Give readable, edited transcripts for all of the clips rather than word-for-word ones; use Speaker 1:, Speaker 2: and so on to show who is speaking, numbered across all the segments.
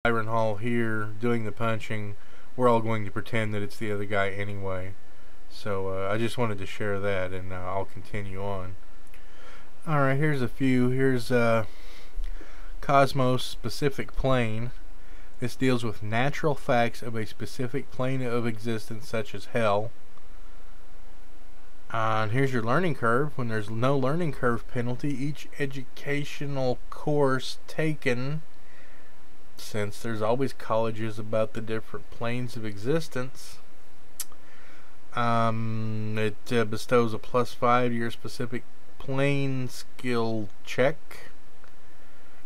Speaker 1: Byron Hall here doing the punching, we're all going to pretend that it's the other guy anyway. So I just wanted to share that, and I'll continue on. Alright, here's a few. Here's Cosmos Specific Plane. This deals with natural facts of a specific plane of existence, such as hell. And here's your learning curve. When there's no learning curve penalty, each educational course taken, since there's always colleges about the different planes of existence, it bestows a +5 year specific plane skill check,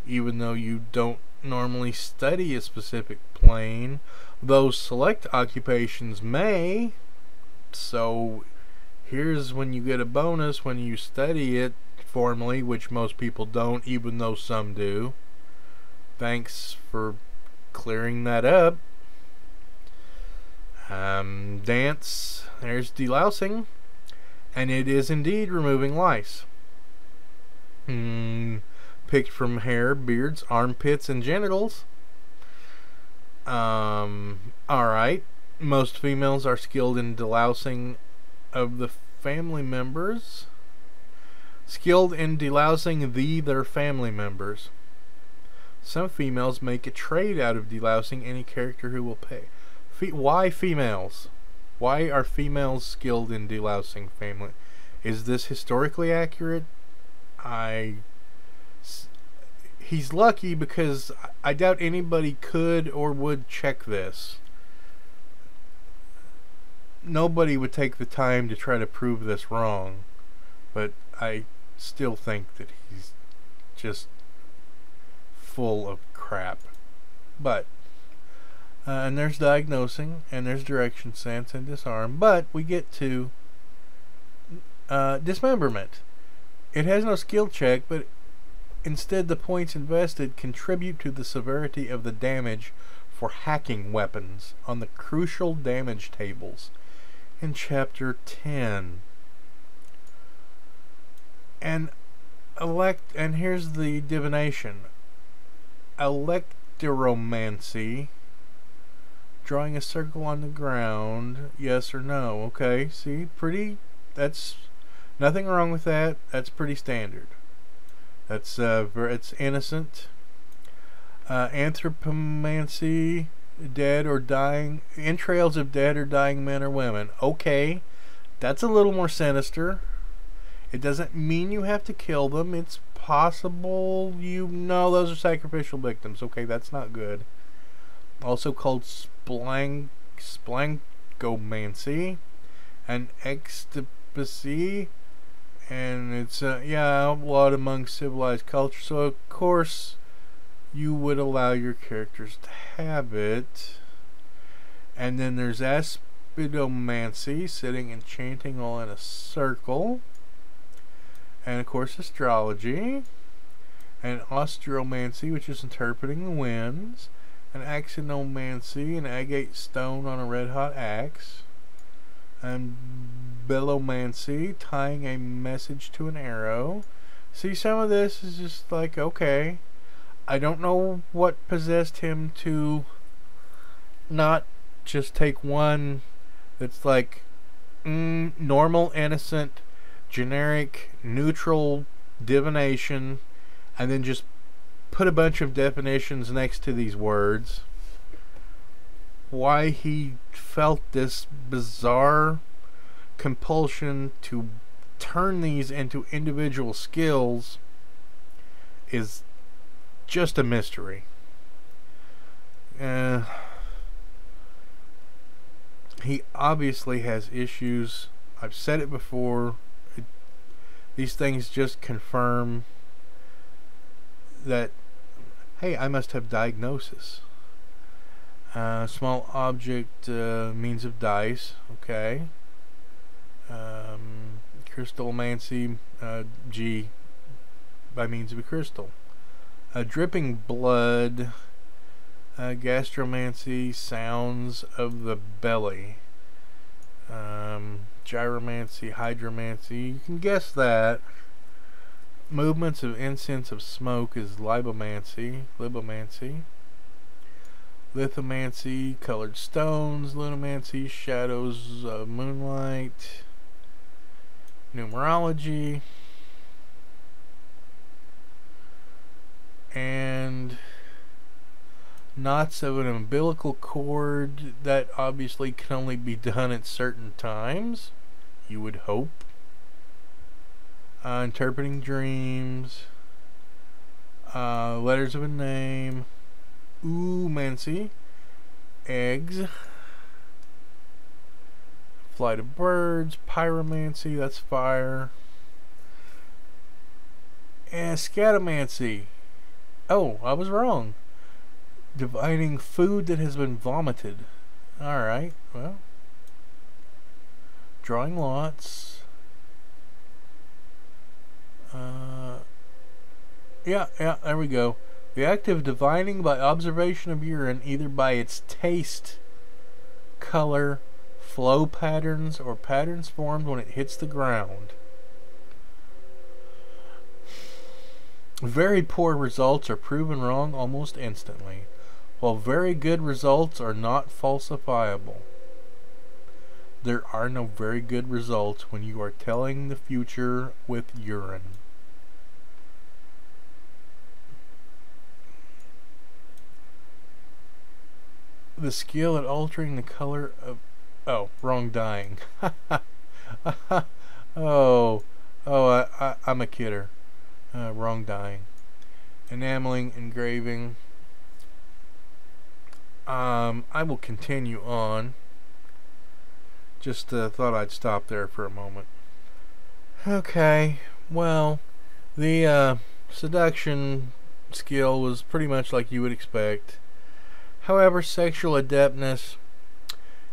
Speaker 1: even though you don't normally study a specific plane. Those select occupations may. So here's when you get a bonus when you study it formally, which most people don't, even though some do. Thanks for clearing that up. Dance, there's delousing, and it is indeed removing lice. Picked from hair, beards, armpits, and genitals. Alright. Most females are skilled in delousing of the family members. Skilled in delousing their family members. Some females make a trade out of delousing any character who will pay. Why females? Why are females skilled in delousing family? Is this historically accurate? He's lucky, because I doubt anybody could or would check this. Nobody would take the time to try to prove this wrong, but I still think that he's just full of crap. But and there's diagnosing, and there's direction sense and disarm, but we get to dismemberment. It has no skill check, but instead the points invested contribute to the severity of the damage for hacking weapons on the crucial damage tables in chapter 10. And here's the divination. Electromancy. Drawing a circle on the ground, yes or no. Okay, see, that's nothing wrong with that. That's pretty standard. That's it's innocent. Anthropomancy, dead or dying, entrails of dead or dying men or women. Okay, that's a little more sinister. It doesn't mean you have to kill them. It's possible those are sacrificial victims. Okay, that's not good. Also called splangomancy and ecstasy, and it's outlawed among civilized cultures. So of course you would allow your characters to have it. And then there's aspidomancy, sitting and chanting all in a circle, and of course astrology, and ostromancy, which is interpreting the winds, and axinomancy, an agate stone on a red hot axe, and bellomancy, tying a message to an arrow. See, some of this is just like, okay, I don't know what possessed him to not just take one that's like normal, innocent, generic, neutral divination, and then just put a bunch of definitions next to these words. Why he felt this bizarre compulsion to turn these into individual skills is just a mystery. He obviously has issues. I've said it before. These things just confirm that, hey, I must have diagnosis. Small object, means of dice. Okay. Crystalmancy, G, by means of a crystal. Dripping blood, gastromancy, sounds of the belly. Gyromancy, hydromancy, you can guess that. Movements of incense of smoke is libomancy. Lithomancy, colored stones, lunamancy, shadows of moonlight, numerology, and knots of an umbilical cord. That obviously can only be done at certain times, you would hope. Interpreting dreams, letters of a name, oomancy, eggs, flight of birds, pyromancy, that's fire, and scatomancy. Oh, I was wrong. Dividing food that has been vomited. Alright, well. Drawing lots. Yeah, there we go. The act of divining by observation of urine, either by its taste, color, flow patterns, or patterns formed when it hits the ground. Very poor results are proven wrong almost instantly, while very good results are not falsifiable. There are no very good results when you are telling the future with urine. The skill at altering the color of... Oh, wrong dyeing. I'm a kidder. Wrong dyeing. Enameling, engraving. I will continue on. Just thought I'd stop there for a moment. Okay, well, the seduction skill was pretty much like you would expect. However, sexual adeptness,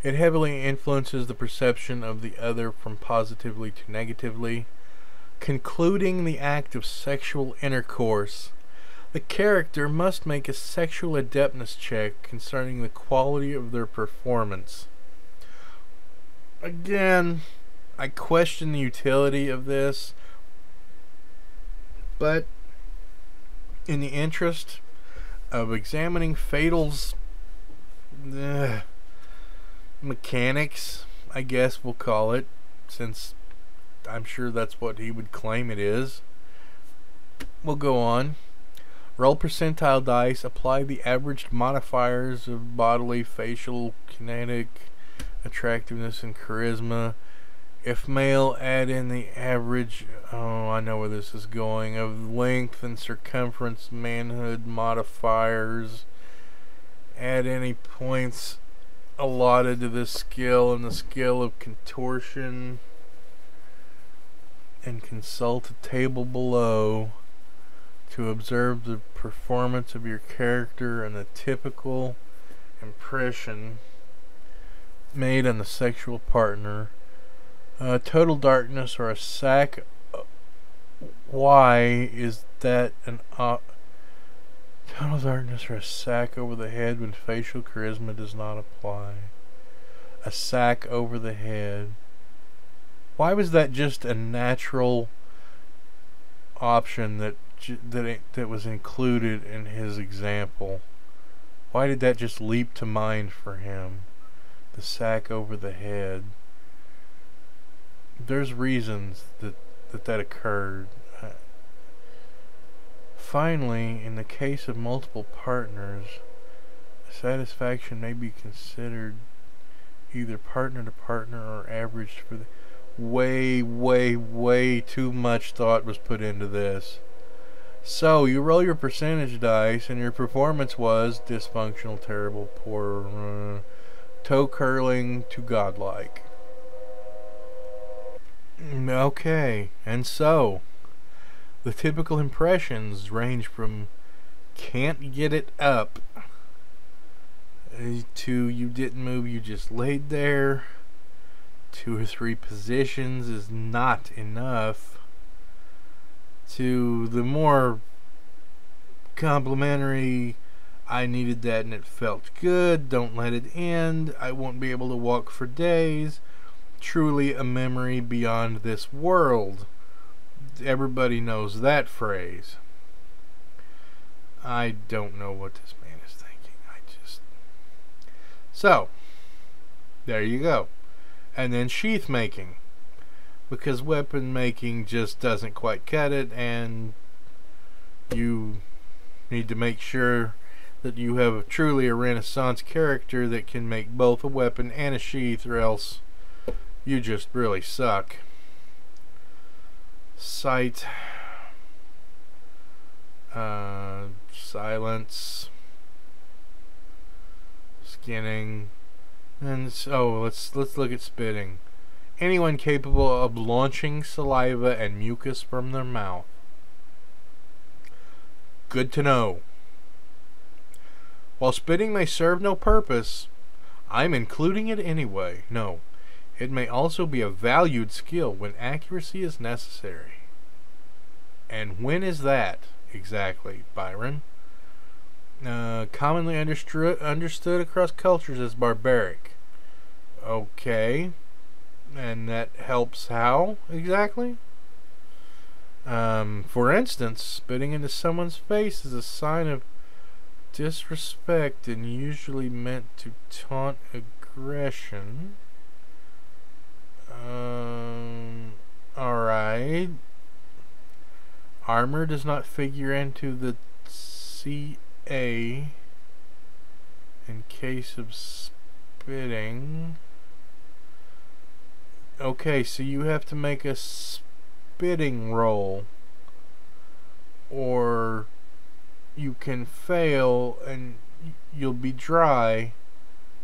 Speaker 1: it heavily influences the perception of the other from positively to negatively. Concluding the act of sexual intercourse, the character must make a sexual adeptness check concerning the quality of their performance. Again, I question the utility of this, but in the interest of examining F.A.T.A.L's mechanics, I guess we'll call it, since I'm sure that's what he would claim it is, we'll go on. Roll percentile dice, apply the averaged modifiers of bodily, facial, kinetic, attractiveness, and charisma. If male, add in the average, oh, I know where this is going, of length and circumference, manhood modifiers. Add any points allotted to this skill and the skill of contortion, and consult a table below to observe the performance of your character and the typical impression made on the sexual partner. Total darkness or a sack. Why is that an total darkness or a sack over the head when facial charisma does not apply? A sack over the head. Why was that just a natural option that was included in his example? Why did that just leap to mind for him? The sack over the head. There's reasons that occurred. Finally, in the case of multiple partners, satisfaction may be considered either partner to partner or averaged for the... Way too much thought was put into this. So, you roll your percentage dice, and your performance was dysfunctional, terrible, poor, toe curling to godlike. Okay, and so the typical impressions range from can't get it up to you didn't move, you just laid there. 2 or 3 positions is not enough, to the more complimentary, I needed that and it felt good, don't let it end, I won't be able to walk for days, truly a memory beyond this world. Everybody knows that phrase. I don't know what this man is thinking. So, there you go. And then sheath making. Because weapon making just doesn't quite cut it, and you need to make sure that you have truly a Renaissance character that can make both a weapon and a sheath, or else you just really suck. Sight, silence, skinning, and so let's look at spitting. Anyone capable of launching saliva and mucus from their mouth. Good to know. While spitting may serve no purpose, I'm including it anyway. No, it may also be a valued skill when accuracy is necessary. And when is that exactly, Byron? Commonly understood across cultures as barbaric. Okay. And that helps how exactly? For instance, spitting into someone's face is a sign of disrespect and usually meant to taunt aggression. Alright. Armor does not figure into the CA in case of spitting. Okay, so you have to make a spitting roll, or you can fail and you'll be dry,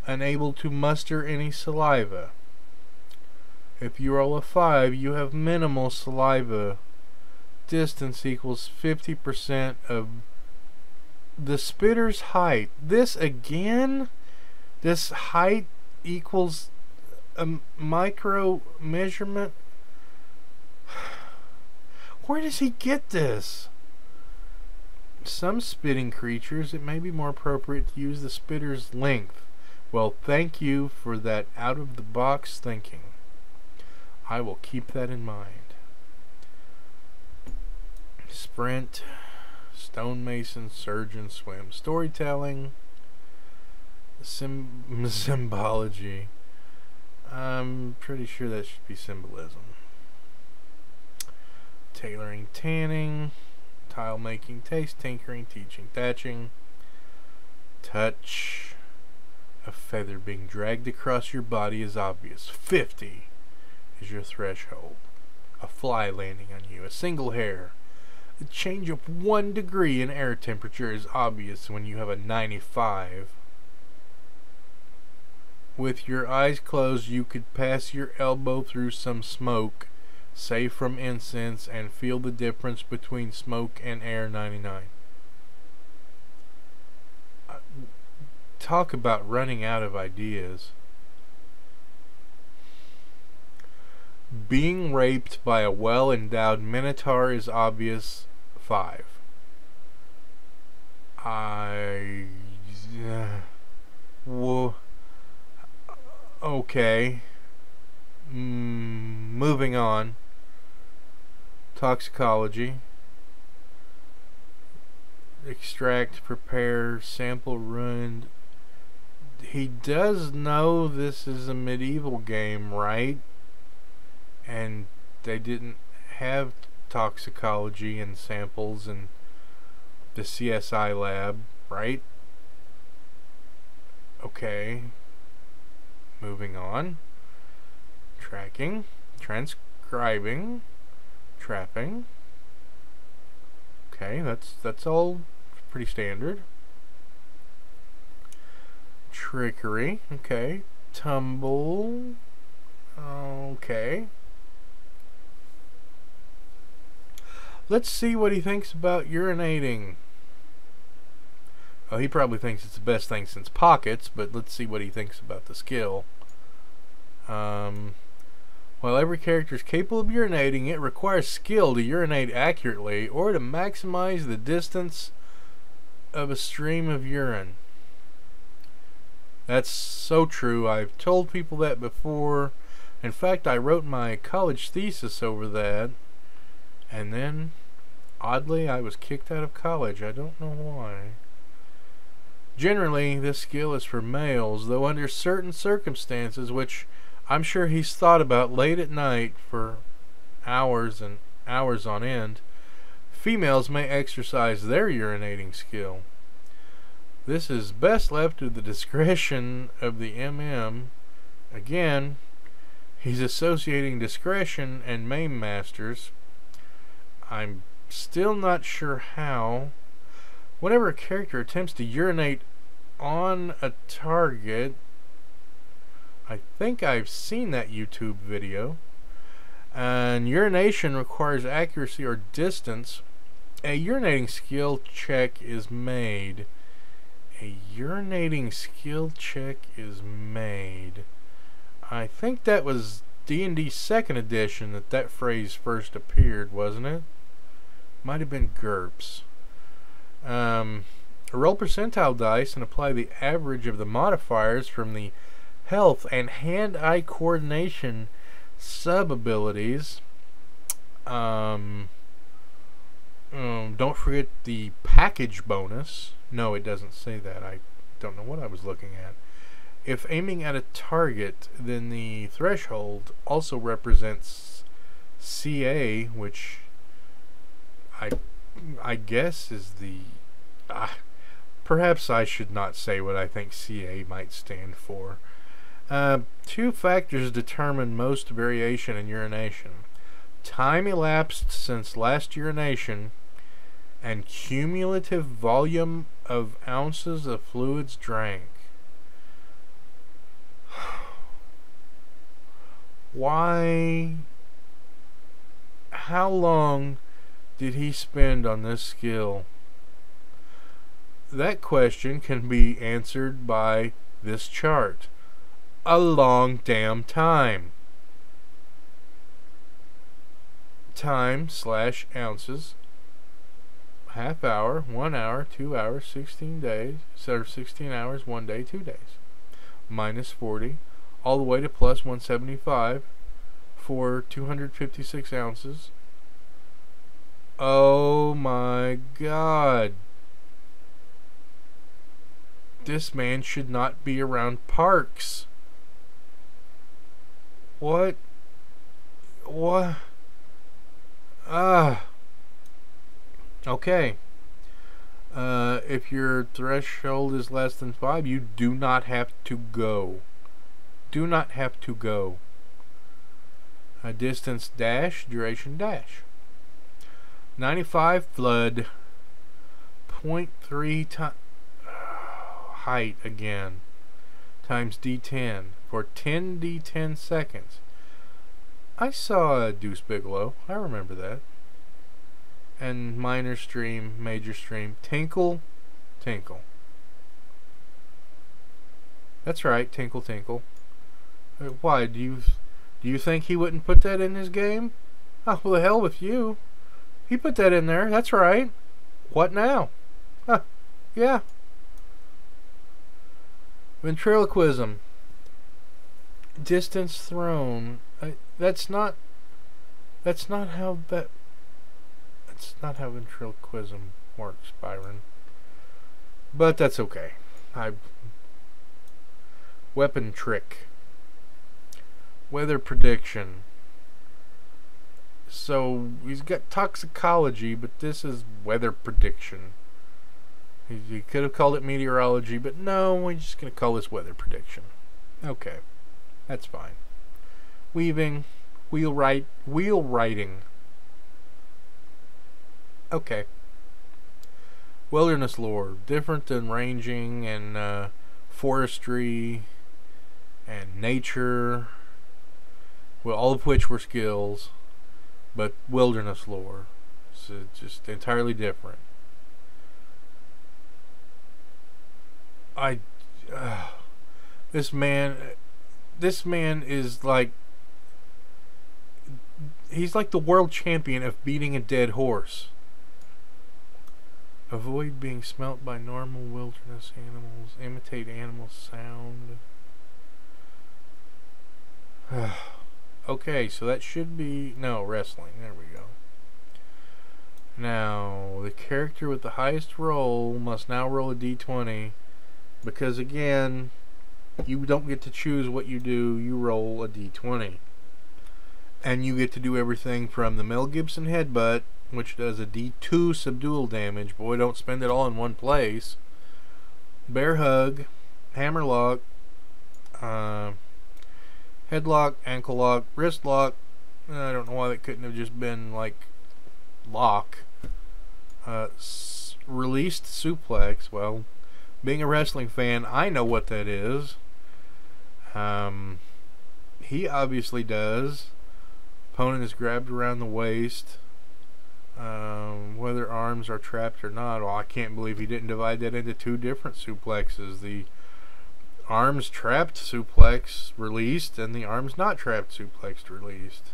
Speaker 1: unable to muster any saliva. If you roll a 5, you have minimal saliva. Distance equals 50% of the spitter's height. This again? This height equals a micro measurement? Where does he get this? Some spitting creatures, it may be more appropriate to use the spitter's length. Well, thank you for that out-of-the-box thinking. I will keep that in mind. Sprint, stonemason, surgeon, swim. Storytelling, symbology. I'm pretty sure that should be symbolism. Tailoring, tanning, tile making, taste, tinkering, teaching, thatching. Touch. A feather being dragged across your body is obvious. 50 is your threshold. A fly landing on you. A single hair. The change of 1 degree in air temperature is obvious when you have a 95. With your eyes closed, you could pass your elbow through some smoke, say from incense, and feel the difference between smoke and air 99. Talk about running out of ideas. Being raped by a well-endowed minotaur is obvious. 5. Okay. Moving on. Toxicology. Extract, prepare, sample, ruined. He does know this is a medieval game, right? And they didn't have toxicology and samples in the CSI lab, right? Okay. Moving on. Tracking, transcribing, trapping. Okay, that's all pretty standard. Trickery, okay. Tumble, okay. Let's see what he thinks about urinating. Oh, he probably thinks it's the best thing since pockets, but let's see what he thinks about the skill. While every character is capable of urinating, it requires skill to urinate accurately or to maximize the distance of a stream of urine. That's so true. I've told people that before. In fact, I wrote my college thesis over that. And then, oddly, I was kicked out of college. I don't know why. Generally, this skill is for males, though under certain circumstances, which I'm sure he's thought about late at night for hours and hours on end, females may exercise their urinating skill. This is best left to the discretion of the MM. Again, he's associating discretion and maim masters. I'm still not sure how. Whenever a character attempts to urinate on a target, I think I've seen that YouTube video, and urination requires accuracy or distance, a urinating skill check is made. A urinating skill check is made. I think that was D&D 2nd edition that phrase first appeared, wasn't it? Might have been GURPS. Roll percentile dice and apply the average of the modifiers from the health and hand-eye coordination sub-abilities. Don't forget the package bonus. No, it doesn't say that. I don't know what I was looking at. If aiming at a target, then the threshold also represents CA, which I guess is the... perhaps I should not say what I think CA might stand for. Two factors determine most variation in urination: time elapsed since last urination and cumulative volume of ounces of fluids drank. Why? How long did he spend on this skill? That question can be answered by this chart. A long damn time. Time / ounces. Half hour, 1 hour, 2 hours, 16 days, 16 hours, 1 day, 2 days. Minus 40, all the way to plus 175 for 256 ounces. Oh my God. This man should not be around parks. What? Okay. If your threshold is less than 5, you do not have to go. Do not have to go. A distance dash, duration dash. 95 flood. 0.3 times height again. Times D10 for 10 D10 seconds. I saw a Deuce Bigelow. I remember that. And minor stream, major stream, tinkle, tinkle. That's right, tinkle, tinkle. Why, do you think he wouldn't put that in his game? Oh, well, the hell with you. He put that in there. That's right. What now? Huh, yeah. Ventriloquism. Distance thrown. That's not how ventriloquism works, Byron. But that's okay. Weapon trick. Weather prediction. So he's got toxicology, but this is weather prediction. He could have called it meteorology, but no, we're just going to call this weather prediction. Okay, that's fine. Weaving, wheelwriting. Okay. Wilderness lore, different than ranging and forestry and nature, well, all of which were skills, but wilderness lore, so just entirely different. This man is like, he's like the world champion of beating a dead horse. Avoid being smelt by normal wilderness animals. Imitate animal sound. Okay, so that should be... No, wrestling. There we go. Now, the character with the highest roll must now roll a d20 Because again, you don't get to choose what you do. You roll a d20. And you get to do everything from the Mel Gibson headbutt, which does a d2 subdual damage. Boy, don't spend it all in one place. Bear hug, hammerlock, headlock, ankle lock, wrist lock. I don't know why that couldn't have just been like lock. Released suplex. Well, being a wrestling fan, I know what that is. He obviously does. Opponent is grabbed around the waist. Whether arms are trapped or not, well, I can't believe he didn't divide that into two different suplexes. The arms trapped suplex released, and the arms not trapped suplex released.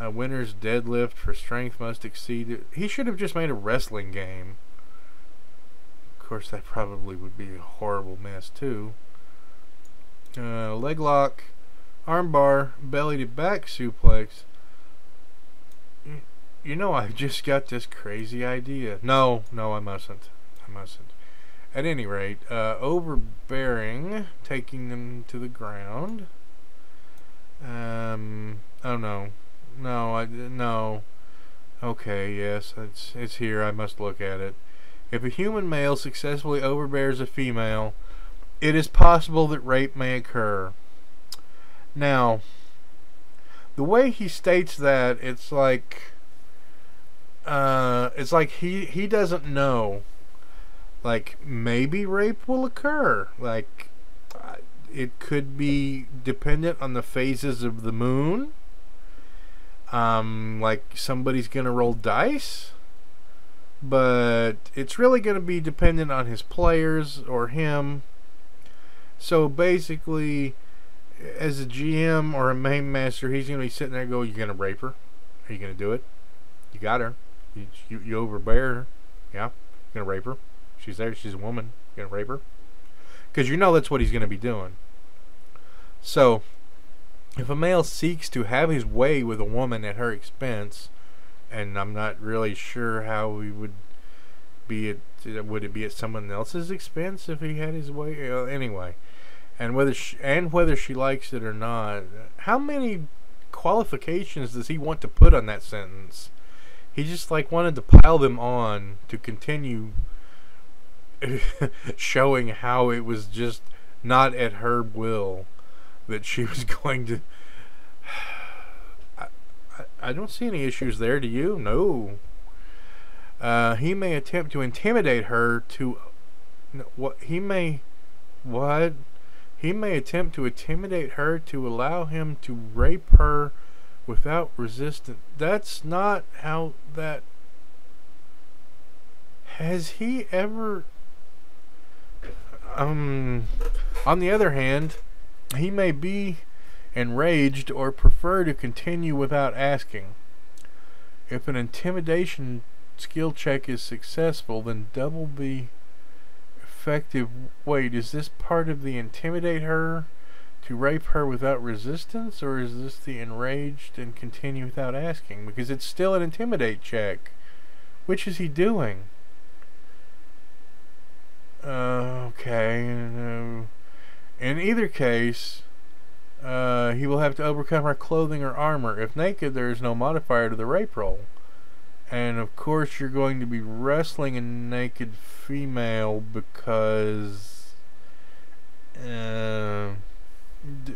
Speaker 1: Winner's deadlift for strength must exceed it. He should have just made a wrestling game. Of course, that probably would be a horrible mess too. Leg lock, arm bar, belly to back suplex. You know, I've just got this crazy idea. No, I mustn't. At any rate, overbearing, taking them to the ground. Oh no. No. Okay, yes, it's here. I must look at it. If a human male successfully overbears a female, it is possible that rape may occur. Now, the way he states that, it's like he doesn't know. Like, maybe rape will occur. Like, it could be dependent on the phases of the moon. Like somebody's gonna roll dice, but it's really gonna be dependent on his players or him. So basically, as a GM or a main master, he's gonna be sitting there and go, "You gonna rape her? Are you gonna do it? You got her. You overbear her. Yeah, you're gonna rape her. She's there. She's a woman. You're gonna rape her." Because you know that's what he's gonna be doing. So, if a male seeks to have his way with a woman at her expense, and I'm not really sure how he would be would it be at someone else's expense if he had his way? Anyway, and whether she likes it or not, how many qualifications does he want to put on that sentence? He just like wanted to pile them on to continue showing how it was just not at her will that she was going to. I don't see any issues there. Do you? No. He may attempt to intimidate her to. He may attempt to intimidate her to allow him to rape her without resistance. That's not how that. Has he ever? On the other hand, he may be enraged or prefer to continue without asking. If an intimidation skill check is successful, then double the effective. Wait, is this part of the intimidate her to rape her without resistance, or is this the enraged and continue without asking? Because it's still an intimidate check. Which is he doing? Okay. In either case, he will have to overcome her clothing or armor. If naked, there is no modifier to the rape roll. And of course, you're going to be wrestling a naked female because.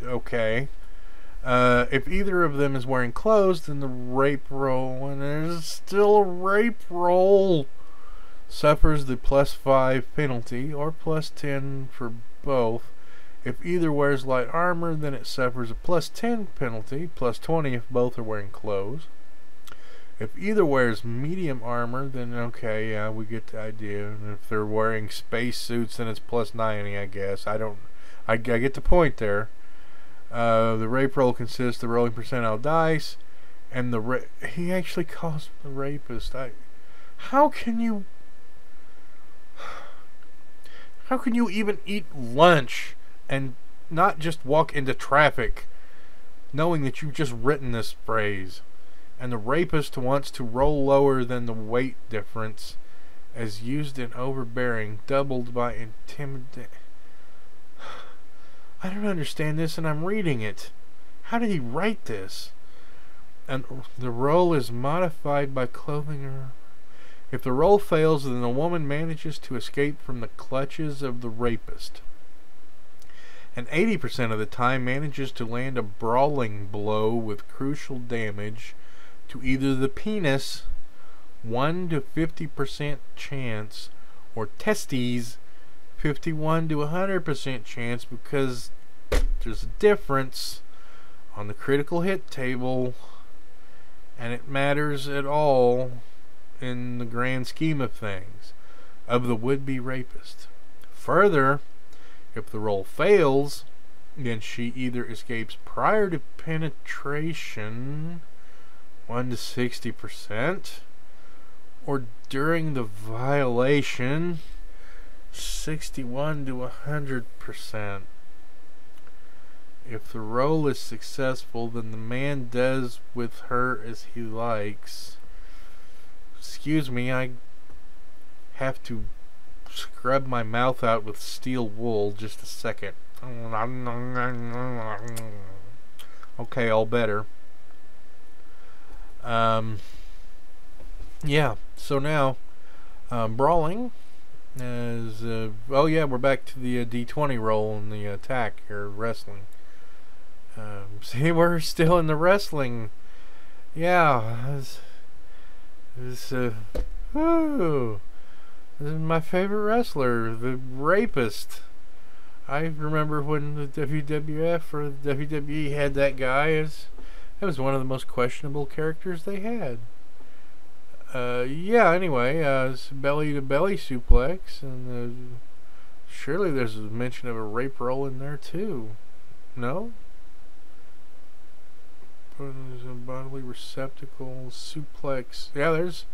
Speaker 1: Okay. If either of them is wearing clothes, then the rape roll, and there's still a rape roll, suffers the +5 penalty, or +10 for both. If either wears light armor, then it suffers a +10 penalty, +20 if both are wearing clothes. If either wears medium armor, then okay, yeah, we get the idea. And if they're wearing space suits, then it's +90, I guess. I get the point there. The rape roll consists of rolling percentile dice, and he actually calls him the rapist. How can you even eat lunch and not just walk into traffic knowing that you've just written this phrase? And the rapist wants to roll lower than the weight difference as used in overbearing, doubled by intimidate. I don't understand this, and I'm reading it. How did he write this? And the role is modified by clothing her. If the role fails, then the woman manages to escape from the clutches of the rapist, and 80% of the time manages to land a brawling blow with crucial damage to either the penis, 1 to 50% chance, or testes, 51 to 100% chance, because there's a difference on the critical hit table, and it matters at all in the grand scheme of things of the would-be rapist. Further, if the roll fails, then she either escapes prior to penetration, 1 to 60%, or during the violation, 61 to 100%. If the roll is successful, then the man does with her as he likes. Excuse me, I have to scrub my mouth out with steel wool. Just a second. Okay, all better. Yeah, so now brawling is oh yeah, we're back to the D20 roll in the attack here, wrestling. See, we're still in the wrestling. Yeah, this is my favorite wrestler, the rapist. I remember when the WWF or the WWE had that guy. That was one of the most questionable characters they had. Yeah, anyway, it's belly to belly suplex, and surely there's a mention of a rape roll in there too. No? There's a bodily receptacle suplex. Yeah, there's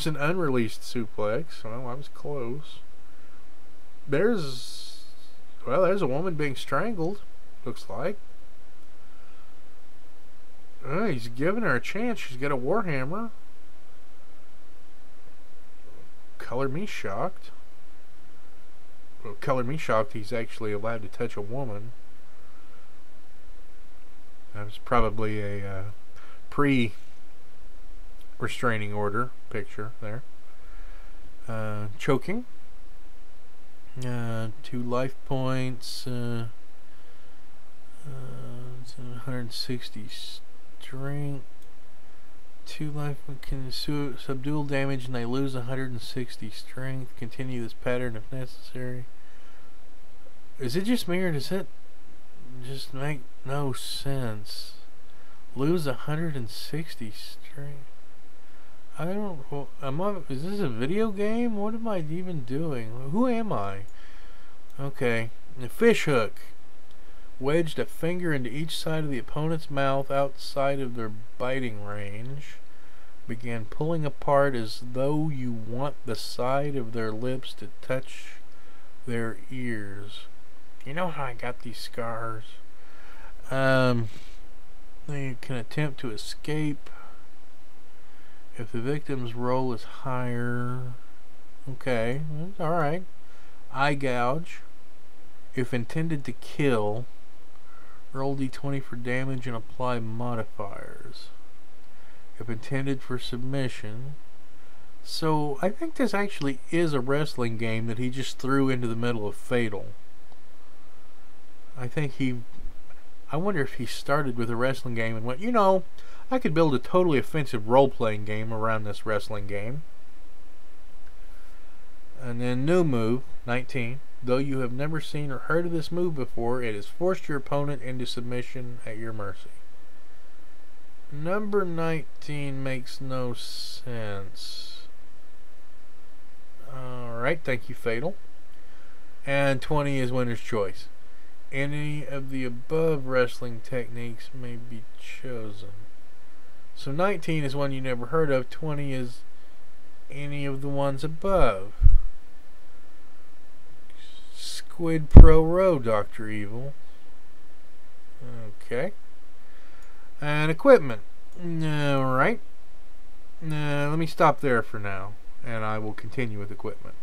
Speaker 1: an unreleased suplex. Well, I was close. There's a woman being strangled, looks like. He's giving her a chance. She's got a warhammer. Color me shocked. Well, color me shocked he's actually allowed to touch a woman. That was probably a pre-restraining order picture there. Choking. 2 life points. 160 strength. 2 life can subdual damage, and they lose 160 strength. Continue this pattern if necessary. Is it just me, or does it just make no sense? Lose 160 strength. I don't. Well, is this a video game? What am I even doing? Who am I? Okay. The fish hook. Wedged a finger into each side of the opponent's mouth outside of their biting range. Began pulling apart as though you want the side of their lips to touch their ears. You know how I got these scars? They can attempt to escape if the victim's roll is higher. Okay, alright. Eye gouge. If intended to kill, roll d20 for damage and apply modifiers. If intended for submission. So, I think this actually is a wrestling game that he just threw into the middle of F.A.T.A.L. I wonder if he started with a wrestling game and went, you know, I could build a totally offensive role-playing game around this wrestling game. And then new move, 19. Though you have never seen or heard of this move before, it has forced your opponent into submission at your mercy. Number 19 makes no sense. Alright, thank you, F.A.T.A.L. And 20 is winner's choice. Any of the above wrestling techniques may be chosen. So 19 is one you never heard of. 20 is any of the ones above. Squid Pro Row, Dr. Evil. Okay. And equipment. Alright. Let me stop there for now. and I will continue with equipment.